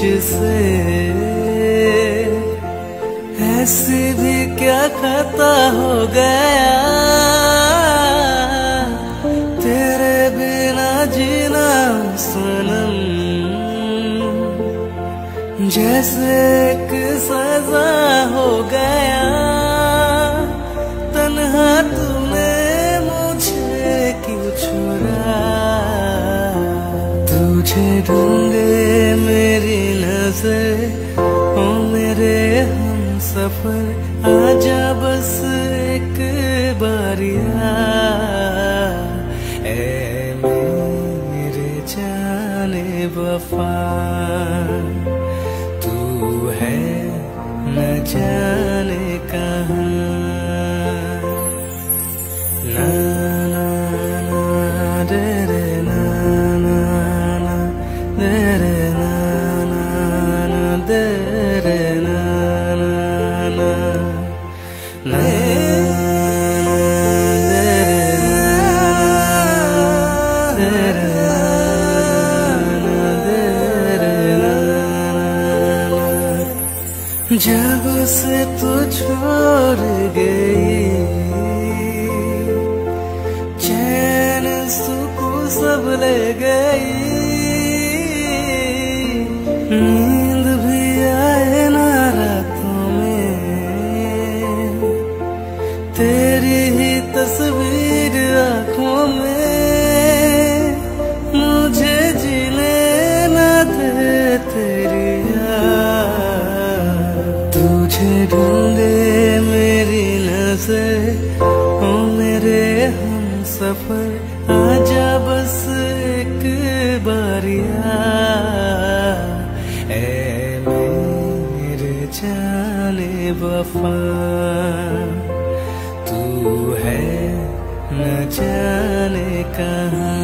मुझसे, ऐसी भी क्या खता हो गया, तेरे बिना जीना सनम जैसे एक सजा हो गया। तन्हा तूने मुझे क्यों छोड़ा, तुझे ढूंढे मेरी नजर, ओ मेरे हमसफर, आजा बस एक बारिया। ऐ मेरे जाने वफा, तू है न जाने कहाँ। ना ना ना रे रे ना ना ना रे रे ना ना ना दे रे ना ना ना ना जब से तू छोड़ गई, चैन सुकून सब ले गई, नींद भी आए ना रातों में, तेरी ही तस्वीर आँखों में, मुझे जीने न दे तेरी तुझे ढूंढे मेरी नजर, ओ मेरे हमसफर, आजा बस एक बारिया। ऐ मेरे जाने वफा, तू है न जाने कहाँ।